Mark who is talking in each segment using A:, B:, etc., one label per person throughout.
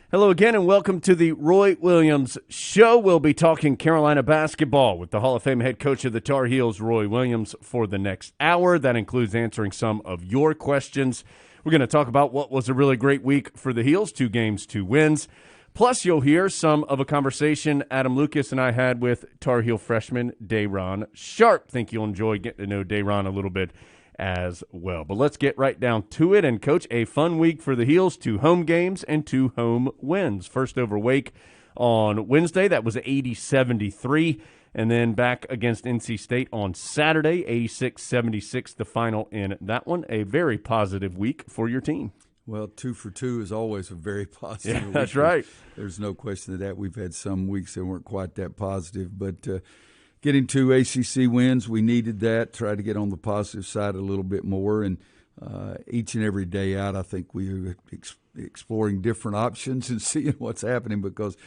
A: Hello again, and welcome to the Roy Williams Show. We'll be talking Carolina basketball with the Hall of Fame head coach of the Tar Heels, Roy Williams, for the next hour. That includes answering some of your questions. We're going to talk about what was a really great week for the Heels, 2 games, 2 wins. Plus, you'll hear some of a conversation Adam Lucas and I had with Tar Heel freshman Day'Ron Sharpe. Think you'll enjoy getting to know Day'Ron a little bit as well. But let's get right down to it. And, Coach, a fun week for the Heels, 2 home games and 2 home wins. First over Wake on Wednesday, that was 80-73. And then back against NC State on Saturday, 86-76, the final in that one. A very positive week for your team.
B: Well, 2 for 2 is always a very positive week.
A: That's right.
B: There's no question of that. We've had some weeks that weren't quite that positive, but getting 2 ACC wins, we needed that. Try to get on the positive side a little bit more, and each and every day out, I think we are exploring different options and seeing what's happening because,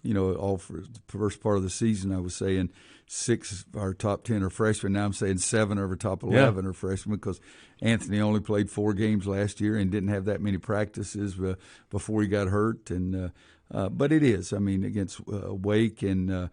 B: all for the first part of the season, I was saying 6 of our top 10 are freshmen. Now I'm saying 7 of our top 11 are freshmen because Anthony only played 4 games last year and didn't have that many practices before he got hurt. And but it is. I mean, against Wake and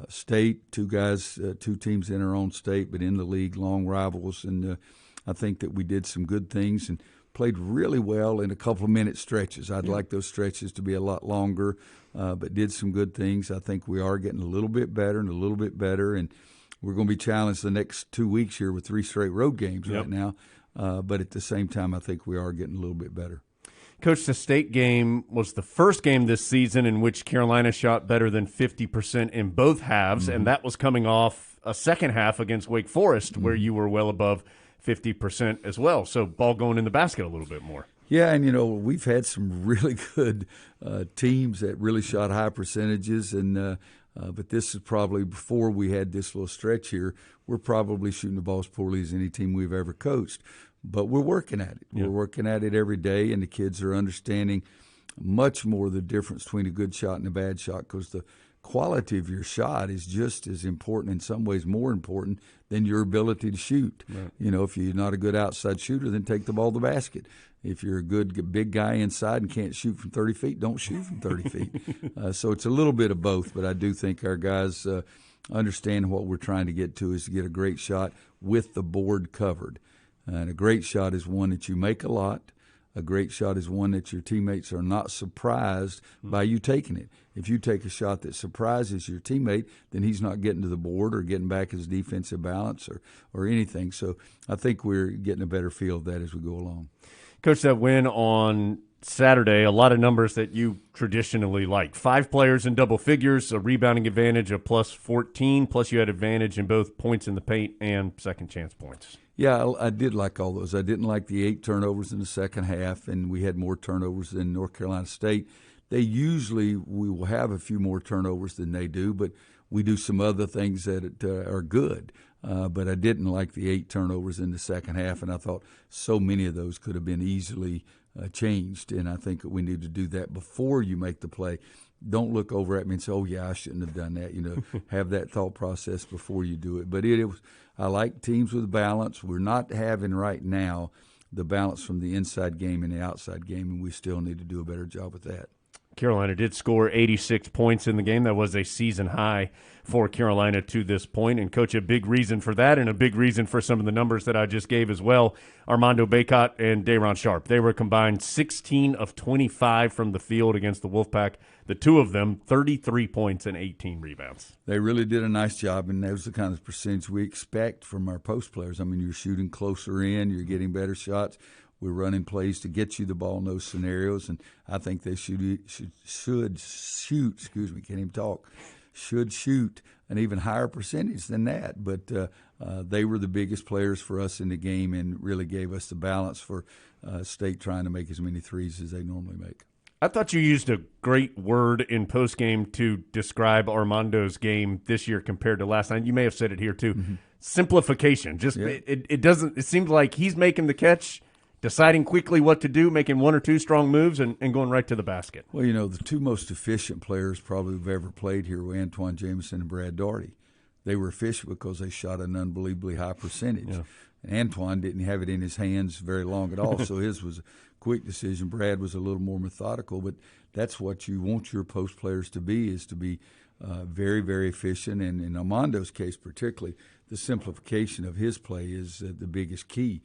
B: State, 2 guys, 2 teams in our own state, but in the league, long rivals. And I think that we did some good things and played really well in a couple of minute stretches. I'd like those stretches to be a lot longer, but did some good things. I think we are getting a little bit better and a little bit better, and we're going to be challenged the next 2 weeks here with 3 straight road games right now. But at the same time, I think we are getting a little bit better.
A: Coach, the State game was the first game this season in which Carolina shot better than 50% in both halves, and that was coming off a second half against Wake Forest where you were well above 50% as well. So ball going in the basket a little bit more.
B: Yeah, and, we've had some really good teams that really shot high percentages, and but this is probably before we had this little stretch here, we're probably shooting the ball as poorly as any team we've ever coached. But we're working at it. We're working at it every day, and the kids are understanding much more the difference between a good shot and a bad shot because the quality of your shot is just as important, in some ways more important, than your ability to shoot. Right. If you're not a good outside shooter, then take the ball to the basket. If you're a good big guy inside and can't shoot from 30 feet, don't shoot from 30 feet. So it's a little bit of both, but I do think our guys understand what we're trying to get to is to get a great shot with the board covered. And a great shot is one that you make a lot. A great shot is one that your teammates are not surprised by you taking it. If you take a shot that surprises your teammate, then he's not getting to the board or getting back his defensive balance or anything. So I think we're getting a better feel of that as we go along.
A: Coach, that win on Saturday, a lot of numbers that you traditionally like. 5 players in double figures, a rebounding advantage of plus 14, plus you had advantage in both points in the paint and second chance points.
B: Yeah, I did like all those. I didn't like the 8 turnovers in the second half, and we had more turnovers than North Carolina State. We will have a few more turnovers than they do, but we do some other things that are good. But I didn't like the 8 turnovers in the second half, and I thought so many of those could have been easily changed, and I think we need to do that before you make the play. Don't look over at me and say, "Oh yeah, I shouldn't have done that." Have that thought process before you do it. But I like teams with balance. We're not having right now the balance from the inside game and the outside game, and we still need to do a better job with that.
A: Carolina did score 86 points in the game. That was a season high for Carolina to this point. And, Coach, a big reason for that and a big reason for some of the numbers that I just gave as well, Armando Bacot and Day'Ron Sharpe. They were combined 16 of 25 from the field against the Wolfpack. The 2 of them, 33 points and 18 rebounds.
B: They really did a nice job, and that was the kind of percentage we expect from our post players. I mean, you're shooting closer in, you're getting better shots. We're running plays to get you the ball in those scenarios, and I think they should shoot. Excuse me, can't even talk. Should shoot an even higher percentage than that. But they were the biggest players for us in the game and really gave us the balance for State trying to make as many threes as they normally make.
A: I thought you used a great word in postgame to describe Armando's game this year compared to last night. You may have said it here too. Mm-hmm. Simplification. Just it doesn't. It seems like he's making the catch, deciding quickly what to do, making 1 or 2 strong moves, and going right to the basket.
B: Well, the 2 most efficient players probably who've ever played here were Antoine Jamison and Brad Daugherty. they were efficient because they shot an unbelievably high percentage.
A: Yeah.
B: Antoine didn't have it in his hands very long at all, so his was a quick decision. Brad was a little more methodical, but that's what you want your post players to be very, very efficient. And in Armando's case particularly, the simplification of his play is the biggest key.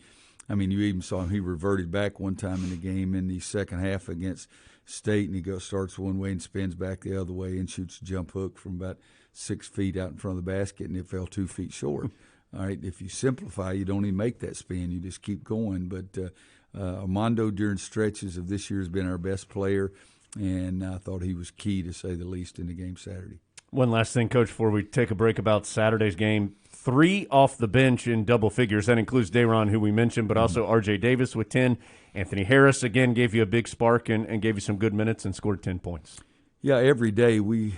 B: I mean, you even saw him, he reverted back one time in the game in the second half against State, and he starts one way and spins back the other way and shoots a jump hook from about 6 feet out in front of the basket, and it fell 2 feet short. All right, if you simplify, you don't even make that spin. You just keep going. But Armando during stretches of this year has been our best player, and I thought he was key, to say the least, in the game Saturday.
A: One last thing, Coach, before we take a break about Saturday's game. 3 off the bench in double figures. That includes Dayron, who we mentioned, but also R.J. Davis with 10. Anthony Harris, again, gave you a big spark and gave you some good minutes and scored 10 points.
B: Yeah, every day we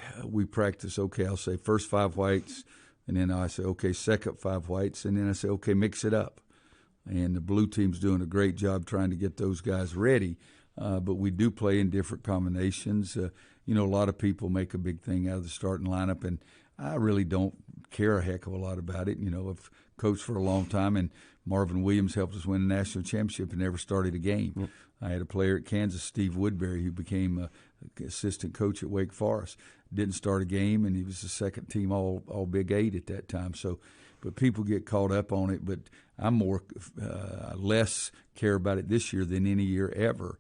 B: practice, okay, I'll say first 5 whites, and then I say, okay, second 5 whites, and then I say, okay, mix it up. And the blue team's doing a great job trying to get those guys ready, but we do play in different combinations. A lot of people make a big thing out of the starting lineup, and I really don't care a heck of a lot about it. I've coached for a long time, and Marvin Williams helped us win a national championship and never started a game. Mm. I had a player at Kansas, Steve Woodbury, who became an assistant coach at Wake Forest. Didn't start a game, and he was the second team all Big 8 at that time. So, but people get caught up on it. But I'm less care about it this year than any year ever.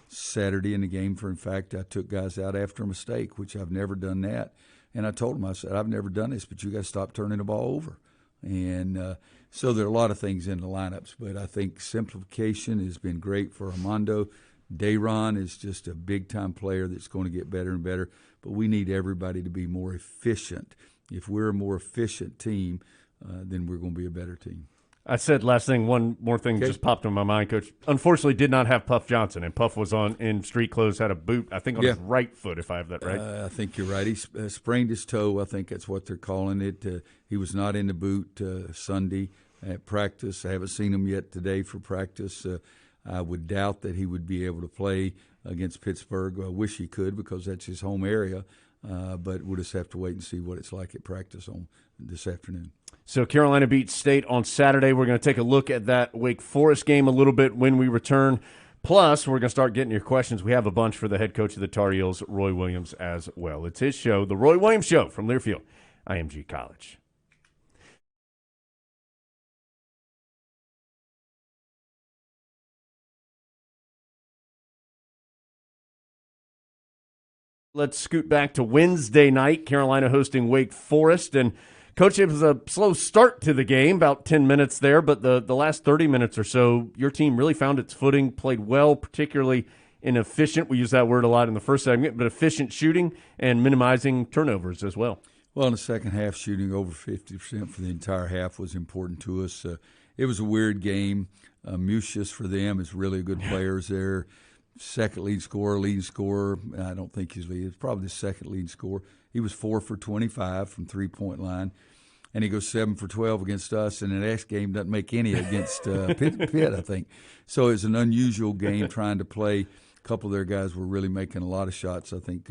B: Saturday in the game, in fact, I took guys out after a mistake, which I've never done that. And I told them, I said, I've never done this, but you got to stop turning the ball over. And so there are a lot of things in the lineups, but I think simplification has been great for Armando. Dayron is just a big-time player that's going to get better and better, but we need everybody to be more efficient. If we're a more efficient team, then we're going to be a better team.
A: I said last thing, one more thing just popped in my mind, Coach. Unfortunately, did not have Puff Johnson, and Puff was in street clothes, had a boot, I think, on his right foot, if I have that right.
B: I think you're right. He sprained his toe. I think that's what they're calling it. He was not in the boot Sunday at practice. I haven't seen him yet today for practice. I would doubt that he would be able to play against Pittsburgh. I wish he could because that's his home area, but we'll just have to wait and see what it's like at practice on this afternoon.
A: So Carolina beats State on Saturday. We're going to take a look at that Wake Forest game a little bit when we return. Plus, we're going to start getting your questions. We have a bunch for the head coach of the Tar Heels, Roy Williams, as well. It's his show, The Roy Williams Show from Learfield, IMG College. Let's scoot back to Wednesday night, Carolina hosting Wake Forest. And, Coach, it was a slow start to the game, about 10 minutes there, but the last 30 minutes or so, your team really found its footing, played well, particularly in efficient, we use that word a lot in the first segment, but efficient shooting and minimizing turnovers as well.
B: Well, in the second half, shooting over 50% for the entire half was important to us. It was a weird game. Musius for them is really good players there. Second lead scorer. I don't think he's lead. It's probably the second lead scorer. He was 4 for 25 from three-point line, and he goes 7 for 12 against us. And the next game doesn't make any against Pitt, I think. So it's an unusual game trying to play. A couple of their guys were really making a lot of shots. I think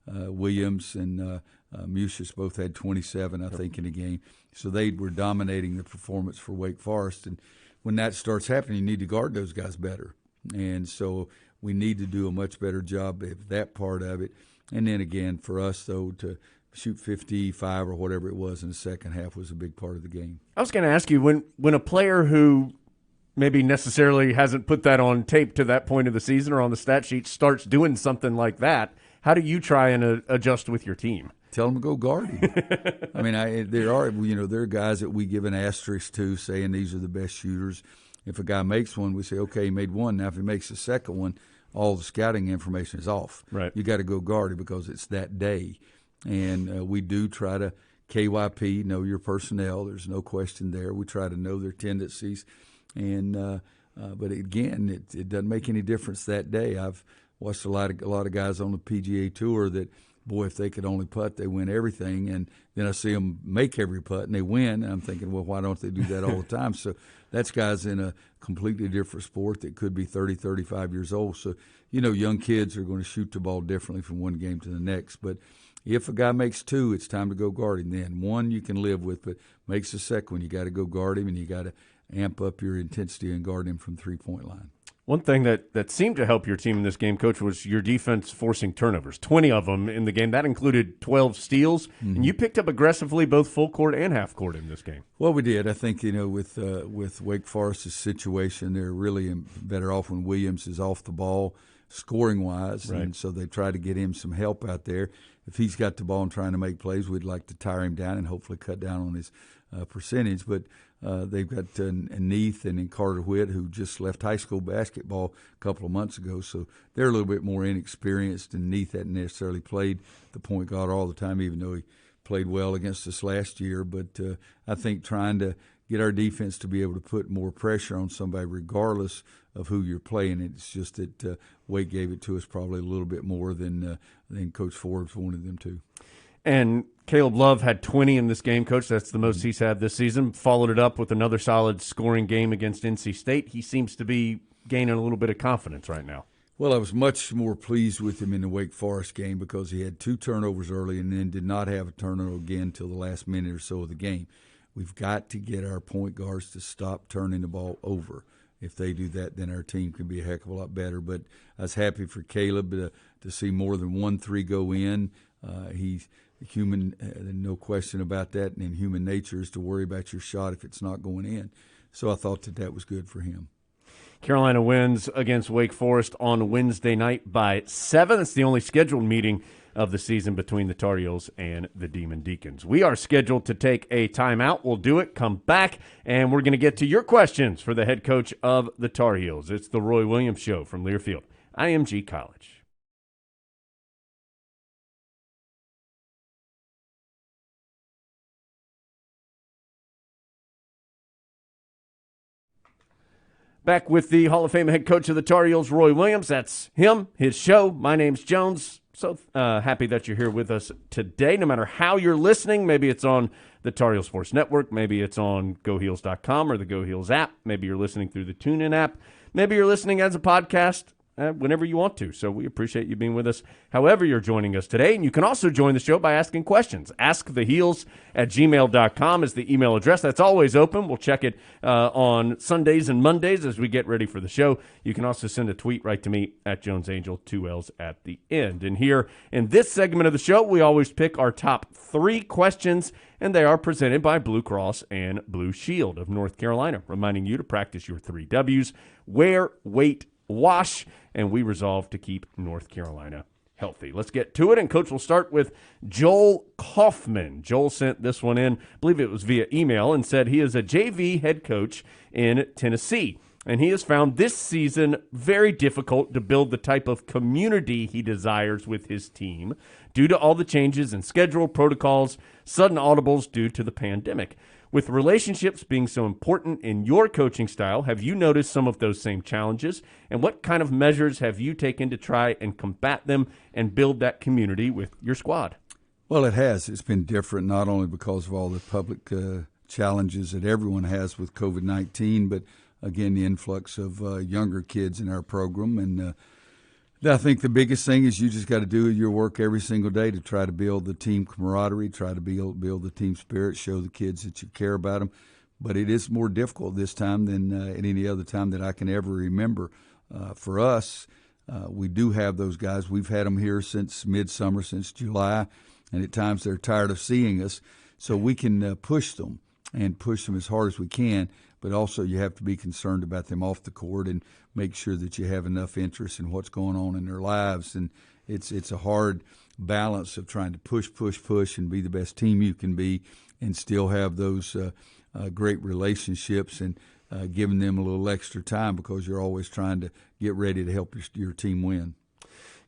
B: Williams and Musius both had 27, I think, in the game. So they were dominating the performance for Wake Forest. And when that starts happening, you need to guard those guys better. And so we need to do a much better job of that part of it. And then again, for us, though, to shoot 55 or whatever it was in the second half was a big part of the game.
A: I was going to ask you, when a player who maybe necessarily hasn't put that on tape to that point of the season or on the stat sheet starts doing something like that, how do you try and adjust with your team?
B: Tell them to go guard him. I mean, there are guys that we give an asterisk to saying these are the best shooters. If a guy makes one, we say, okay, he made one. Now, if he makes a second one, all the scouting information is off.
A: Right.
B: You got to go guard it because it's that day. And we do try to KYP, know your personnel. There's no question there. We try to know their tendencies. And but again, it doesn't make any difference that day. I've watched a lot of guys on the PGA Tour that, boy, if they could only putt, they win everything. And then I see them make every putt and they win. And I'm thinking, well, why don't they do that all the time? So that's guys in a completely different sport that could be 30, 35 years old. So, young kids are going to shoot the ball differently from one game to the next. But If a guy makes two, it's time to go guard him then. One you can live with, but makes the second one, you got to go guard him, and you got to amp up your intensity and guard him from three-point line.
A: One thing that seemed to help your team in this game, Coach, was your defense forcing turnovers, 20 of them in the game. That included 12 steals, and you picked up aggressively both full court and half court in this game.
B: Well, we did. I think, with Wake Forest's situation, they're really better off when Williams is off the ball scoring-wise,
A: right.
B: And so they try to get him some help out there. If he's got the ball and trying to make plays, we'd like to tire him down and hopefully cut down on his percentage. But they've got Neath and Carter Witt, who just left high school basketball a couple of months ago, so they're a little bit more inexperienced, and Neath hadn't necessarily played the point guard all the time, even though he played well against us last year. But I think trying to get our defense to be able to put more pressure on somebody regardless of who you're playing. It's just that Wake gave it to us probably a little bit more than Coach Forbes wanted them to.
A: And Caleb Love had 20 in this game, Coach. That's the most he's had this season. Followed it up with another solid scoring game against NC State. He seems to be gaining a little bit of confidence right now.
B: Well, I was much more pleased with him in the Wake Forest game because he had 2 turnovers early and then did not have a turnover again until the last minute or so of the game. We've got to get our point guards to stop turning the ball over. If they do that, then our team can be a heck of a lot better. But I was happy for Caleb to see more than 1 3 go in. He's human, no question about that, and human nature is to worry about your shot if it's not going in. So I thought that was good for him.
A: Carolina wins against Wake Forest on Wednesday night by 7. It's the only scheduled meeting of the season between the Tar Heels and the Demon Deacons. We are scheduled to take a timeout. We'll do it, come back, and we're going to get to your questions for the head coach of the Tar Heels. It's the Roy Williams Show from Learfield, IMG College. Back with the Hall of Fame head coach of the Tar Heels, Roy Williams. That's him, his show. My name's Jones. So happy that you're here with us today. No matter how you're listening, maybe it's on the Tar Heel Sports Network, maybe it's on GoHeels.com or the Go Heels app. Maybe you're listening through the TuneIn app. Maybe you're listening as a podcast. Whenever you want to. So we appreciate you being with us however you're joining us today. And you can also join the show by asking questions. AskTheHeels@gmail.com is the email address. That's always open. We'll check it on Sundays and Mondays as we get ready for the show. You can also send a tweet right to me at JonesAngel, 2 L's at the end. And here in this segment of the show, we always pick our top 3 questions, and they are presented by Blue Cross and Blue Shield of North Carolina, reminding you to practice your 3 W's: wear, wait, wash, and we resolve to keep North Carolina healthy. Let's get to it, and Coach will start with Joel Kaufman. Joel sent this one in, I believe it was via email, and said he is a JV head coach in Tennessee, and he has found this season very difficult to build the type of community he desires with his team due to all the changes in schedule, protocols, sudden audibles due to the pandemic. With relationships being so important in your coaching style, have you noticed some of those same challenges? And what kind of measures have you taken to try and combat them and build that community with your squad?
B: Well, it has. It's been different not only because of all the public challenges that everyone has with COVID-19, but, again, the influx of younger kids in our program. And I think the biggest thing is you just got to do your work every single day to try to build the team camaraderie, try to build the team spirit, show the kids that you care about them. But it is more difficult this time than at any other time that I can ever remember. For us, we do have those guys. We've had them here since midsummer, since July, and at times they're tired of seeing us. So we can push them and push them as hard as we can, but also you have to be concerned about them off the court and make sure that you have enough interest in what's going on in their lives. And it's a hard balance of trying to push and be the best team you can be and still have those great relationships and giving them a little extra time because you're always trying to get ready to help your team win.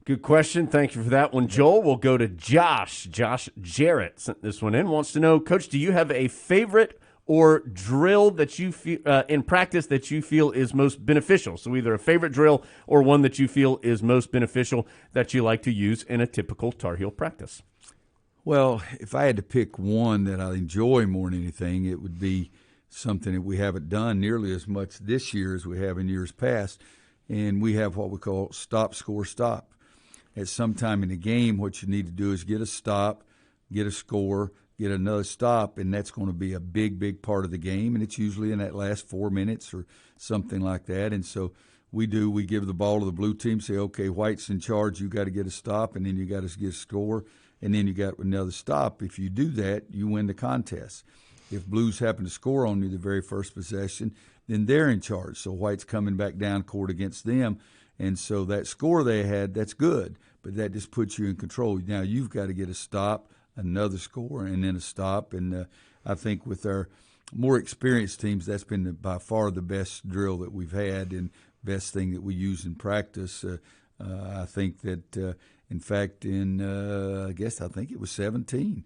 A: Good question. Thank you for that one, Joel. We'll go to Josh. Josh Jarrett sent this one in. Wants to know, Coach, do you have a favorite or drill that you feel in practice that you feel is most beneficial? So either a favorite drill or one that you feel is most beneficial that you like to use in a typical Tar Heel practice.
B: Well, if I had to pick one that I enjoy more than anything, it would be something that we haven't done nearly as much this year as we have in years past, and we have what we call stop, score, stop. at some time in the game, what you need to do is get a stop, get a score, get another stop, and that's going to be a big, big part of the game, and it's usually in that last 4 minutes or something like that. And so we give the ball to the blue team, say, okay, White's in charge, you got to get a stop, and then you got to get a score, and then you got another stop. If you do that, you win the contest. If Blues happen to score on you the very first possession, then they're in charge. So White's coming back down court against them. And so that score they had, that's good, but that just puts you in control. Now you've got to get a stop, another score, and then a stop. And I think with our more experienced teams, that's been by far the best drill that we've had and best thing that we use in practice. I think that, in fact, I think it was 17,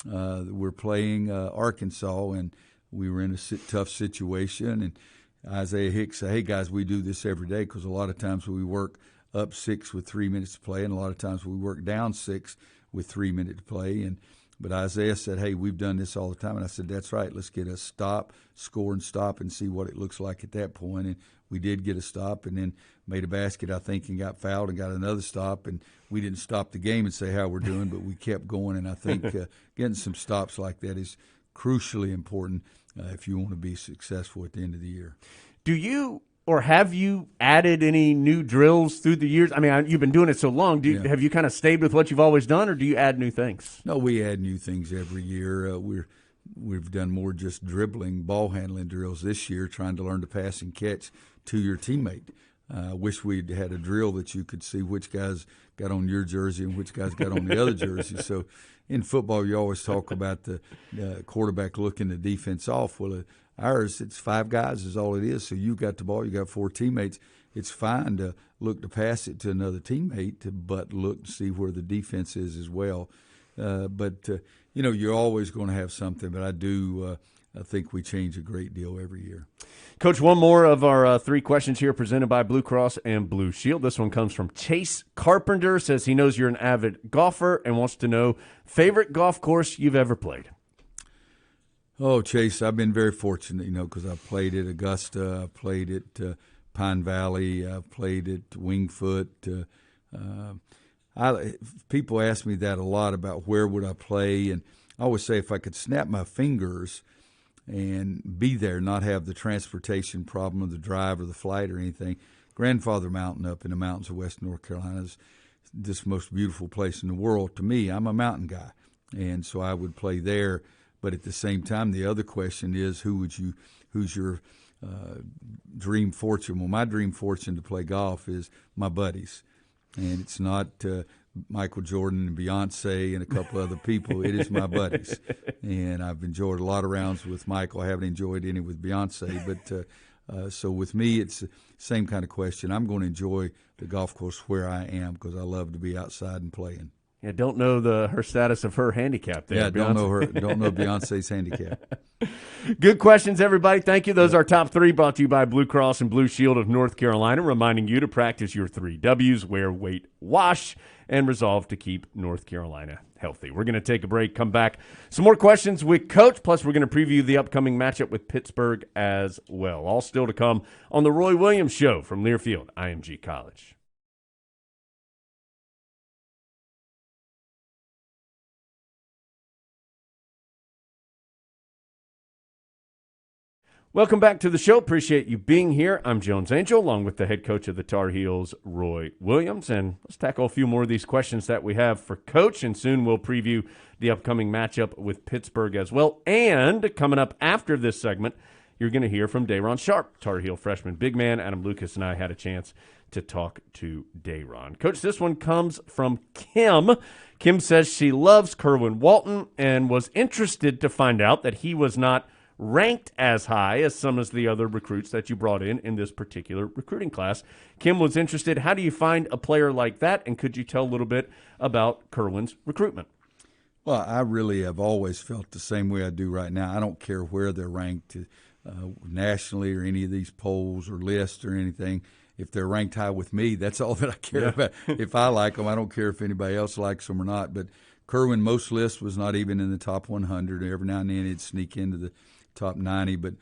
B: we're playing Arkansas, and we were in a tough situation, and Isaiah Hicks said, hey, guys, we do this every day because a lot of times we work up 6 with 3 minutes to play, and a lot of times we work down 6 with 3 minutes to play. But Isaiah said, hey, we've done this all the time. And I said, that's right. Let's get a stop, score and stop, and see what it looks like at that point. And we did get a stop and then made a basket, I think, and got fouled and got another stop. And we didn't stop the game and say how we're doing, but we kept going. And I think getting some stops like that is crucially important if you want to be successful at the end of the year.
A: Do you or have you added any new drills through the years? I mean, you've been doing it so long. Have you kind of stayed with what you've always done, or do you add new things?
B: No, we add new things every year. We've done more just dribbling, ball handling drills this year, trying to learn to pass and catch to your teammate. I wish we'd had a drill that you could see which guys got on your jersey and which guys got on the other jersey. So in football, you always talk about the quarterback looking the defense off. Well, ours, it's 5 guys is all it is. So you got the ball, you got 4 teammates. It's fine to look to pass it to another teammate, but look to see where the defense is as well. You're always going to have something, but I think we change a great deal every year.
A: Coach, one more of our 3 questions here presented by Blue Cross and Blue Shield. This one comes from Chase Carpenter. Says he knows you're an avid golfer and wants to know favorite golf course you've ever played.
B: Oh, Chase, I've been very fortunate, because I've played at Augusta, I've played at Pine Valley, I've played at Wingfoot. People ask me that a lot about where would I play, and I always say if I could snap my fingers and be there, not have the transportation problem of the drive or the flight or anything. Grandfather Mountain up in the mountains of West North Carolina is this most beautiful place in the world to me. I'm a mountain guy, and so I would play there. But at the same time, the other question is, who's your dream fortune? Well, my dream fortune to play golf is my buddies, and it's not Michael Jordan and Beyonce and a couple other people. It is my buddies, and I've enjoyed a lot of rounds with Michael. I haven't enjoyed any with Beyonce, but so with me, it's the same kind of question. I'm going to enjoy the golf course where I am because I love to be outside and playing.
A: Yeah, don't know her status of her handicap there.
B: Yeah,
A: Beyonce.
B: don't know Beyonce's handicap.
A: Good questions, everybody. Thank you. Those are our top 3 brought to you by Blue Cross and Blue Shield of North Carolina, reminding you to practice your 3 W's, wear, weight, wash, and resolve to keep North Carolina healthy. We're going to take a break, come back. Some more questions with Coach, plus we're going to preview the upcoming matchup with Pittsburgh as well. All still to come on the Roy Williams Show from Learfield IMG College. Welcome back to the show. Appreciate you being here. I'm Jones Angel, along with the head coach of the Tar Heels, Roy Williams. And let's tackle a few more of these questions that we have for Coach, and soon we'll preview the upcoming matchup with Pittsburgh as well. And coming up after this segment, you're going to hear from Dayron Sharp, Tar Heel freshman big man. Adam Lucas and I had a chance to talk to Dayron. Coach, this one comes from Kim. Kim says she loves Kerwin Walton and was interested to find out that he was not ranked as high as some of the other recruits that you brought in this particular recruiting class. Kim was interested, how do you find a player like that, and could you tell a little bit about Kerwin's recruitment?
B: Well, I really have always felt the same way I do right now. I don't care where they're ranked nationally or any of these polls or lists or anything. If they're ranked high with me, that's all that I care about. If I like them, I don't care if anybody else likes them or not. But Kerwin, most lists was not even in the top 100. Every now and then he'd sneak into the top 90. But,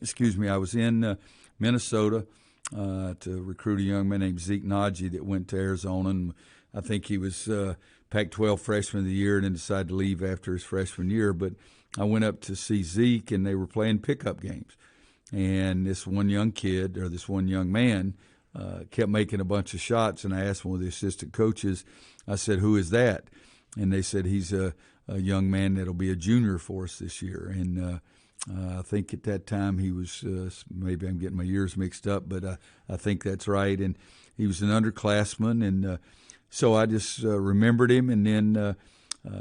B: excuse me, I was in Minnesota to recruit a young man named Zeke Najee that went to Arizona. And I think he was Pac-12 freshman of the year and then decided to leave after his freshman year. But I went up to see Zeke, and they were playing pickup games. And this one young kid, or this one young man, kept making a bunch of shots. And I asked one of the assistant coaches, I said, "Who is that?" And they said, "He's a young man that'll be a junior for us this year." And I think at that time he was, maybe I'm getting my years mixed up, but I think that's right. And he was an underclassman, and so I just remembered him, and then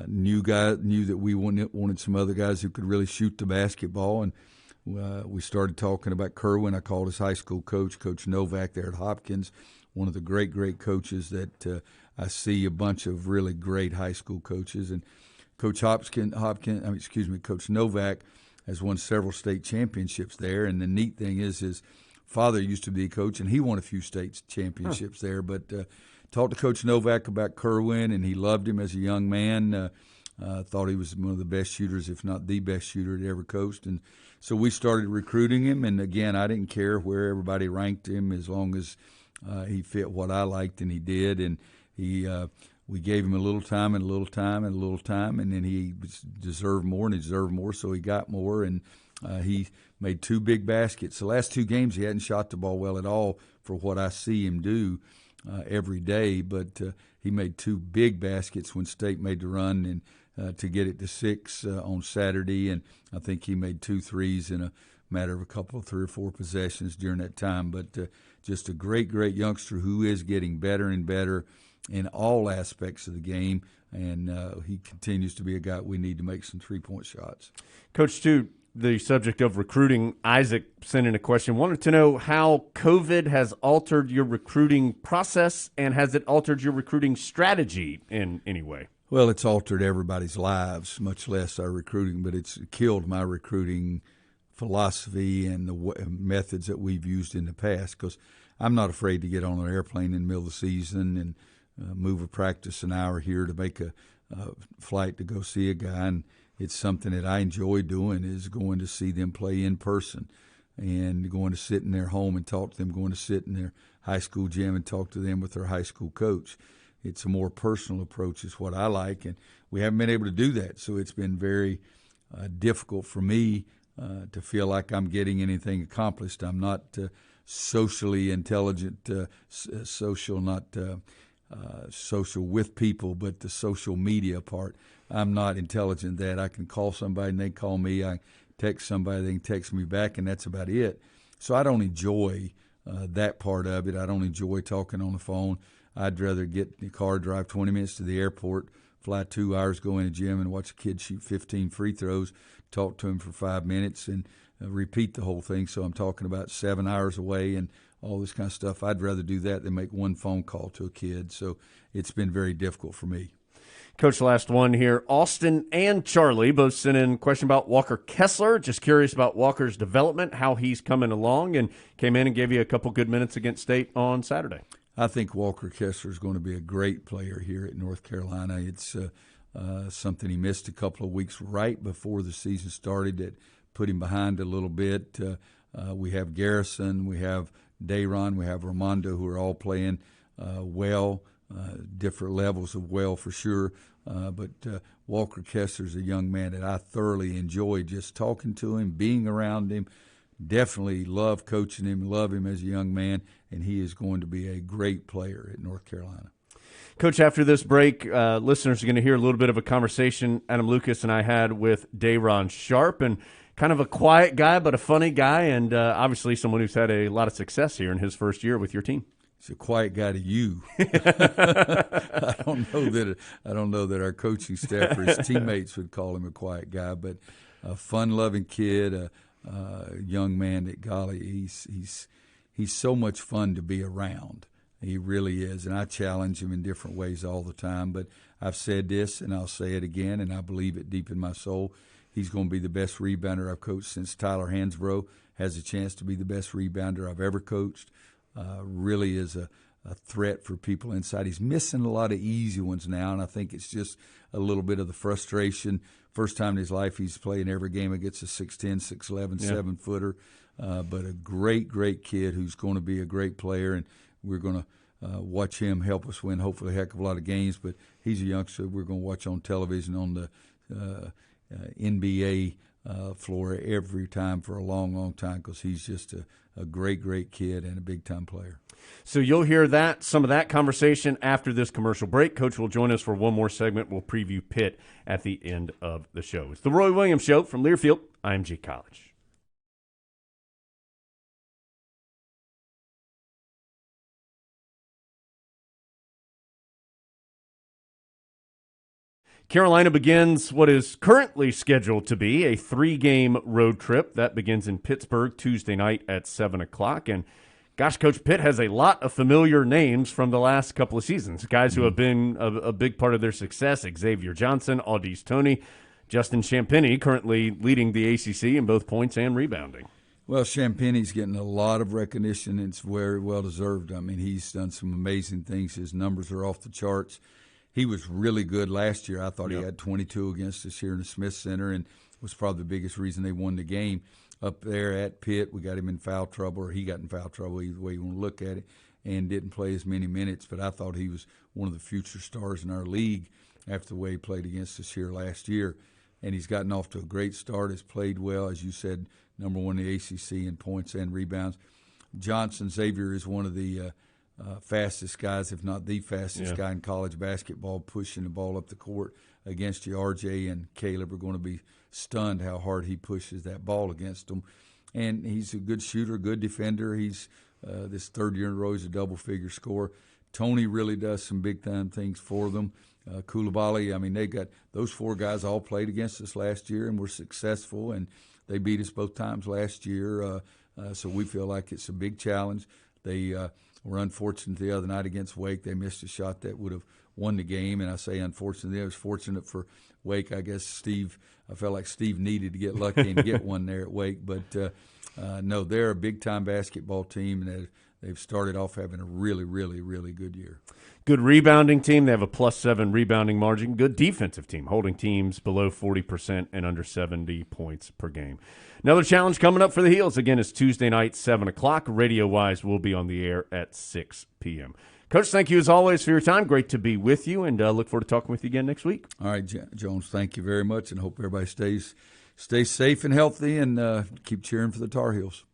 B: knew that we wanted some other guys who could really shoot the basketball, and we started talking about Kerwin. I called his high school coach, Coach Novak there at Hopkins, one of the great coaches that I see a bunch of really great high school coaches. And Coach Coach Novak has won several state championships there. And the neat thing is his father used to be a coach, and he won a few state championships there. But talked to Coach Novak about Kerwin, and he loved him as a young man. Thought he was one of the best shooters, if not the best shooter to ever coached. And so we started recruiting him. And, again, I didn't care where everybody ranked him as long as he fit what I liked, and he did. And we gave him a little time and a little time and a little time, and then he deserved more and he deserved more, so he got more. And he made 2 big baskets. The last 2 games he hadn't shot the ball well at all for what I see him do every day, but he made 2 big baskets when State made the run and to get it to 6 on Saturday, and I think he made 2 threes in a matter of a couple of 3 or 4 possessions during that time. But just a great youngster who is getting better and better in all aspects of the game, and he continues to be a guy we need to make some 3-point shots.
A: Coach, too, the subject of recruiting, Isaac sent in a question. Wanted to know how COVID has altered your recruiting process, and has it altered your recruiting strategy in any way?
B: Well, it's altered everybody's lives, much less our recruiting, but it's killed my recruiting philosophy and the methods that we've used in the past, because I'm not afraid to get on an airplane in the middle of the season and move a practice an hour here to make a flight to go see a guy. And it's something that I enjoy doing, is going to see them play in person and going to sit in their home and talk to them, going to sit in their high school gym and talk to them with their high school coach. It's a more personal approach is what I like, and we haven't been able to do that. So it's been very difficult for me to feel like I'm getting anything accomplished. I'm not socially intelligent, social with people, but the social media part. I'm not intelligent that I can call somebody and they call me. I text somebody, they can text me back, and that's about it. So I don't enjoy that part of it. I don't enjoy talking on the phone. I'd rather get in the car, drive 20 minutes to the airport, fly 2 hours, go in the gym and watch a kid shoot 15 free throws, talk to him for 5 minutes, and repeat the whole thing. So I'm talking about 7 hours away and all this kind of stuff. I'd rather do that than make one phone call to a kid. So it's been very difficult for me.
A: Coach, last one here. Austin and Charlie both sent in a question about Walker Kessler. Just curious about Walker's development, how he's coming along, and came in and gave you a couple good minutes against State on Saturday.
B: I think Walker Kessler is going to be a great player here at North Carolina. It's something he missed a couple of weeks right before the season started that put him behind a little bit. We have Garrison, we have Dayron, we have Armando, who are all playing well, different levels of well for sure. But Walker Kessler is a young man that I thoroughly enjoy just talking to him, being around him. Definitely love coaching him, love him as a young man, and he is going to be a great player at North Carolina.
A: Coach, after this break, listeners are going to hear a little bit of a conversation Adam Lucas and I had with Dayron Sharp, and kind of a quiet guy but a funny guy, and obviously someone who's had a lot of success here in his first year with your team.
B: He's a quiet guy to you. I don't know that our coaching staff or his teammates would call him a quiet guy, but a fun-loving kid, a young man that, golly, he's so much fun to be around. He really is, and I challenge him in different ways all the time. But I've said this, and I'll say it again, and I believe it deep in my soul. He's going to be the best rebounder I've coached since Tyler Hansbrough has a chance to be the best rebounder I've ever coached. Really is a a threat for people inside. He's missing a lot of easy ones now, and I think it's just a little bit of the frustration. First time in his life he's playing every game against a 6'10", 6'11", 7-footer. But a great, great kid who's going to be a great player, and we're going to watch him help us win hopefully a heck of a lot of games. But he's a youngster we're going to watch on television on the NBA floor every time for a long, long time, because he's just a great, great kid and a big-time player.
A: So you'll hear some of that conversation after this commercial break. Coach will join us for one more segment. We'll preview Pitt at the end of the show. It's the Roy Williams Show from Learfield, IMG College. Carolina begins what is currently scheduled to be a 3-game road trip. That begins in Pittsburgh Tuesday night at 7 o'clock. And gosh, Coach, Pitt has a lot of familiar names from the last couple of seasons, guys who have been a big part of their success. Xavier Johnson, Audice Toney, Justin Champagnie, currently leading the ACC in both points and rebounding.
B: Well, Champagnie's getting a lot of recognition, and it's very well-deserved. I mean, he's done some amazing things. His numbers are off the charts. He was really good last year. I thought he had 22 against us here in the Smith Center, and was probably the biggest reason they won the game. Up there at Pitt, we got him in foul trouble, or he got in foul trouble, either way you want to look at it, and didn't play as many minutes. But I thought he was one of the future stars in our league after the way he played against us here last year. And he's gotten off to a great start, has played well, as you said, number one in the ACC in points and rebounds. Johnson Xavier is one of the fastest guys, if not the fastest guy in college basketball, pushing the ball up the court against you. RJ and Caleb are going to be stunned how hard he pushes that ball against them. And he's a good shooter, good defender. He's this third year in a row, he's a double-figure scorer. Toney really does some big-time things for them. Koulibaly, I mean, they got those 4 guys all played against us last year and were successful, and they beat us both times last year. So we feel like it's a big challenge. They were unfortunate the other night against Wake. They missed a shot that would have won the game, and I say unfortunately. I was fortunate for Wake. I guess I felt like Steve needed to get lucky and get one there at Wake. But, no, they're a big-time basketball team, and they've started off having a really, really, really good year.
A: Good rebounding team. They have a +7 rebounding margin. Good defensive team, holding teams below 40% and under 70 points per game. Another challenge coming up for the Heels. Again, it's Tuesday night, 7 o'clock. Radio-wise, we'll be on the air at 6 p.m. Coach, thank you as always for your time. Great to be with you, and look forward to talking with you again next week.
B: All right, Jones, thank you very much, and hope everybody stays safe and healthy, and keep cheering for the Tar Heels.